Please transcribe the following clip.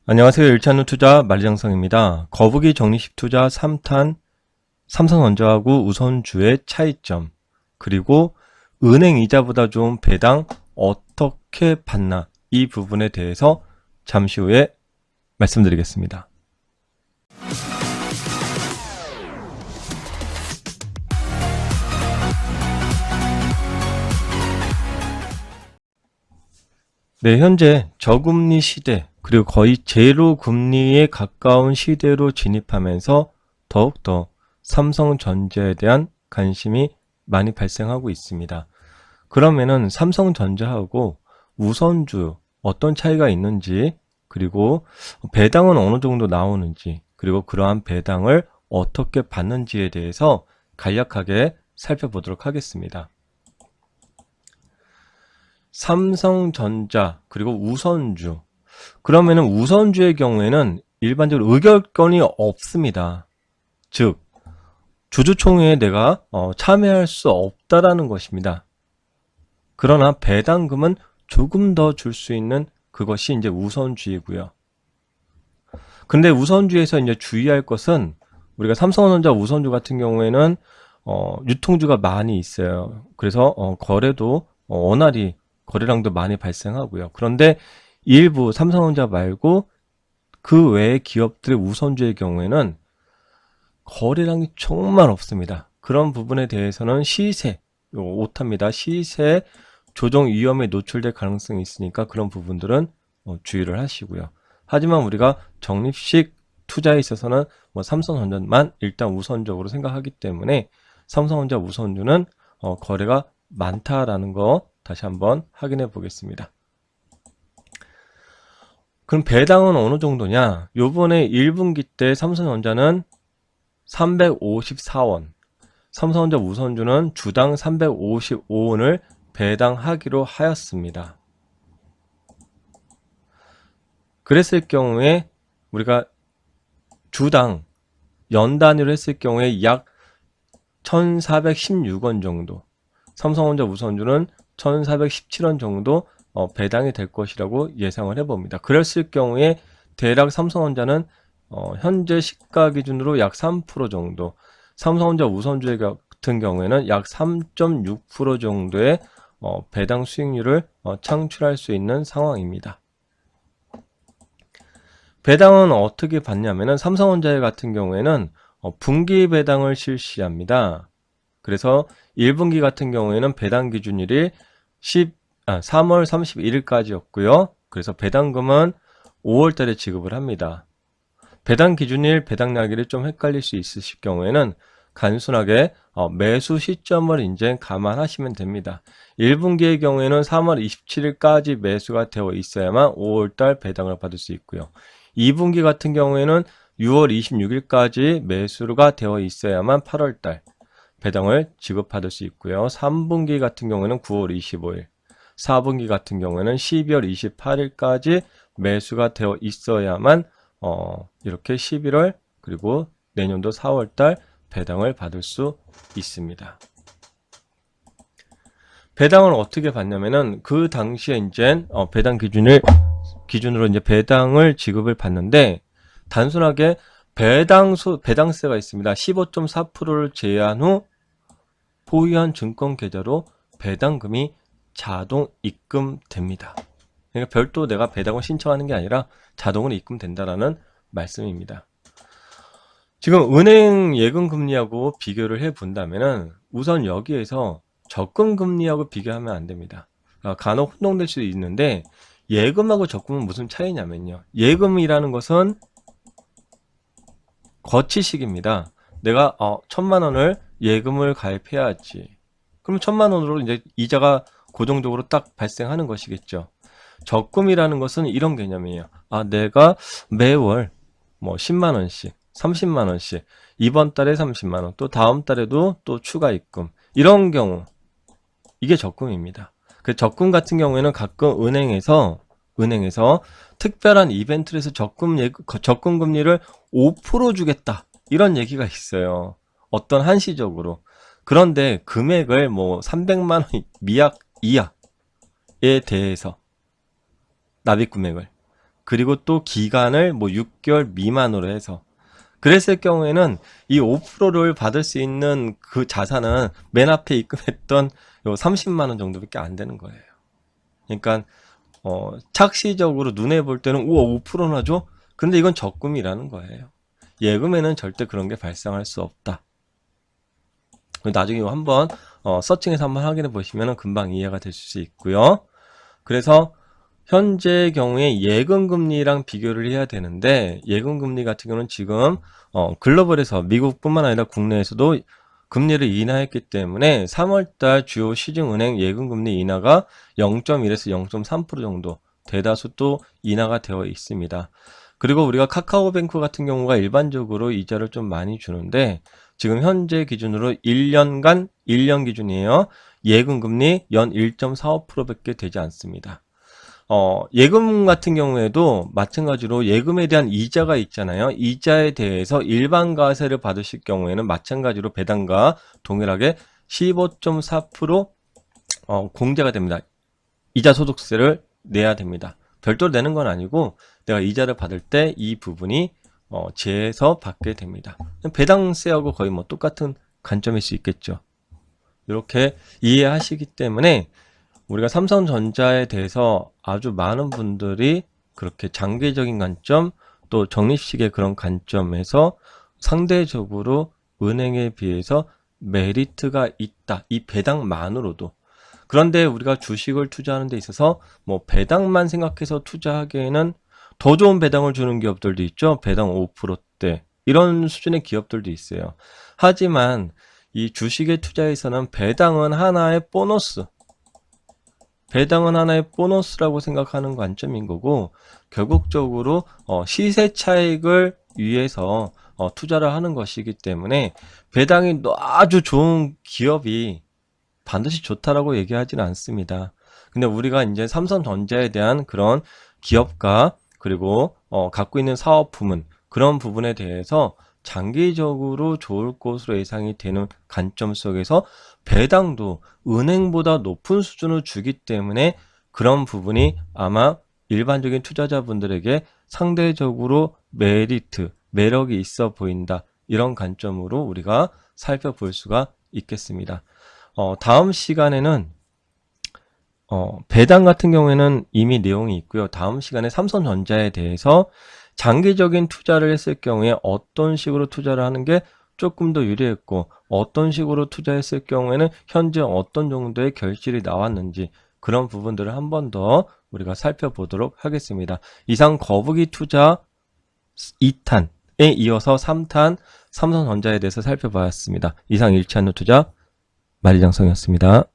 안녕하세요. 일차는 투자 만리장성입니다. 거북이 적립식 투자 3탄 삼성전자하고 우선주의 차이점, 그리고 은행 이자보다 좋은 배당 어떻게 받나, 이 부분에 대해서 잠시 후에 말씀드리겠습니다. 네, 현재 저금리 시대, 그리고 거의 제로 금리에 가까운 시대로 진입하면서 더욱더 삼성전자에 대한 관심이 많이 발생하고 있습니다. 그러면은 삼성전자하고 우선주 어떤 차이가 있는지, 그리고 배당은 어느 정도 나오는지, 그리고 그러한 배당을 어떻게 받는지에 대해서 간략하게 살펴보도록 하겠습니다. 삼성전자 그리고 우선주, 그러면은 우선주의 경우에는 일반적으로 의결권이 없습니다. 즉 주주총회에 내가 참여할 수 없다라는 것입니다. 그러나 배당금은 조금 더 줄 수 있는 그것이 이제 우선주이고요. 근데 우선주에서 이제 주의할 것은, 우리가 삼성전자 우선주 같은 경우에는 유통주가 많이 있어요. 그래서 거래도 원활히 거래량도 많이 발생하고요. 그런데 일부 삼성전자 말고 그 외의 기업들의 우선주의 경우에는 거래량이 정말 없습니다. 그런 부분에 대해서는 시세, 오타입니다. 시세 조정 위험에 노출될 가능성이 있으니까 그런 부분들은 주의를 하시고요. 하지만 우리가 적립식 투자에 있어서는 삼성전자만 일단 우선적으로 생각하기 때문에 삼성전자 우선주는 거래가 많다라는 거 다시 한번 확인해 보겠습니다. 그럼 배당은 어느 정도냐? 요번에 1분기 때 삼성전자는 354원, 삼성전자 우선주는 주당 355원을 배당하기로 하였습니다. 그랬을 경우에 우리가 주당 연 단위로 했을 경우에 약 1416원 정도, 삼성전자 우선주는 1417원 정도 배당이 될 것이라고 예상을 해봅니다. 그랬을 경우에 대략 삼성전자는 현재 시가 기준으로 약 3% 정도, 삼성전자 우선주 같은 경우에는 약 3.6% 정도의 배당 수익률을 창출할 수 있는 상황입니다. 배당은 어떻게 받냐면은 삼성전자 같은 경우에는 분기 배당을 실시합니다. 그래서 1분기 같은 경우에는 배당 기준일이 3월 31일까지였고요. 그래서 배당금은 5월 달에 지급을 합니다. 배당 기준일, 배당 날짜를 좀 헷갈릴 수 있으실 경우에는 단순하게 매수 시점을 이제 감안하시면 됩니다. 1분기의 경우에는 3월 27일까지 매수가 되어 있어야만 5월달 배당을 받을 수 있고요. 2분기 같은 경우에는 6월 26일까지 매수가 되어 있어야만 8월달 배당을 지급받을 수 있고요. 3분기 같은 경우에는 9월 25일, 4분기 같은 경우에는 12월 28일까지 매수가 되어 있어야만 이렇게 11월 그리고 내년도 4월달 배당을 받을 수 있습니다. 배당을 어떻게 받냐면은 그 당시에 이제 배당 기준으로 이제 배당을 지급을 받는데, 단순하게 배당세가 있습니다. 15.4%를 제한 후 보유한 증권 계좌로 배당금이 자동 입금됩니다. 그러니까 별도 내가 배당을 신청하는 게 아니라 자동으로 입금된다라는 말씀입니다. 지금 은행 예금 금리하고 비교를 해 본다면은 우선 여기에서 적금 금리하고 비교하면 안 됩니다. 간혹 혼동될 수도 있는데, 예금하고 적금은 무슨 차이냐면요, 예금이라는 것은 거치식입니다. 내가 1,000만 원을 예금을 가입해야지. 그럼 1,000만 원으로 이제 이자가 고정적으로 딱 발생하는 것이겠죠. 적금이라는 것은 이런 개념이에요. 내가 매월 10만원씩, 30만원씩, 이번 달에 30만원, 또 다음 달에도 또 추가 입금, 이런 경우, 이게 적금입니다. 그 적금 같은 경우에는 가끔 은행에서 특별한 이벤트를 해서 적금 금리를 5% 주겠다, 이런 얘기가 있어요. 어떤 한시적으로. 그런데 금액을 300만 원 미약 이하에 대해서 납입 금액을, 그리고 또 기간을 뭐 6개월 미만으로 해서 그랬을 경우에는 이 5%를 받을 수 있는 그 자산은 맨 앞에 입금했던 요 30만 원 정도밖에 안 되는 거예요. 그러니까 착시적으로 눈에 볼 때는 우와 5%나 줘? 근데 이건 적금이라는 거예요. 예금에는 절대 그런 게 발생할 수 없다. 나중에 한번 서칭해서 한번 확인해 보시면 금방 이해가 되실 수 있고요. 그래서 현재 경우에 예금금리랑 비교를 해야 되는데 예금금리 같은 경우는 지금 글로벌에서 미국뿐만 아니라 국내에서도 금리를 인하했기 때문에 3월달 주요 시중은행 예금금리 인하가 0.1에서 0.3% 정도 대다수 또 인하가 되어 있습니다. 그리고 우리가 카카오뱅크 같은 경우가 일반적으로 이자를 좀 많이 주는데 지금 현재 기준으로 1년간 1년 기준이에요. 예금금리 연 1.45%밖에 되지 않습니다. 예금 같은 경우에도 마찬가지로 예금에 대한 이자가 있잖아요. 이자에 대해서 일반 과세를 받으실 경우에는 마찬가지로 배당과 동일하게 15.4% 공제가 됩니다. 이자 소득세를 내야 됩니다. 별도로 내는 건 아니고 내가 이자를 받을 때 이 부분이 제해서 받게 됩니다. 배당세하고 거의 뭐 똑같은 관점일 수 있겠죠. 이렇게 이해하시기 때문에 우리가 삼성전자에 대해서 아주 많은 분들이 그렇게 장기적인 관점 또 적립식의 그런 관점에서 상대적으로 은행에 비해서 메리트가 있다. 이 배당만으로도. 그런데 우리가 주식을 투자하는 데 있어서 뭐 배당만 생각해서 투자하기에는 더 좋은 배당을 주는 기업들도 있죠. 배당 5%대. 이런 수준의 기업들도 있어요. 하지만 이 주식의 투자에서는 배당은 하나의 보너스. 배당은 하나의 보너스라고 생각하는 관점인 거고 결국적으로 시세 차익을 위해서 투자를 하는 것이기 때문에 배당이 아주 좋은 기업이 반드시 좋다라고 얘기하지는 않습니다. 근데 우리가 이제 삼성전자에 대한 그런 기업가 그리고 갖고 있는 사업 부문 그런 부분에 대해서 장기적으로 좋을 것으로 예상이 되는 관점 속에서 배당도 은행보다 높은 수준을 주기 때문에 그런 부분이 아마 일반적인 투자자분들에게 상대적으로 메리트, 매력이 있어 보인다. 이런 관점으로 우리가 살펴볼 수가 있겠습니다. 다음 시간에는 배당 같은 경우에는 이미 내용이 있고요. 다음 시간에 삼성전자에 대해서 장기적인 투자를 했을 경우에 어떤 식으로 투자를 하는 게 조금 더 유리했고 어떤 식으로 투자했을 경우에는 현재 어떤 정도의 결실이 나왔는지 그런 부분들을 한 번 더 우리가 살펴보도록 하겠습니다. 이상 거북이 투자 2탄에 이어서 3탄 삼성전자에 대해서 살펴봤습니다. 이상 1차 투자 마리장성이었습니다.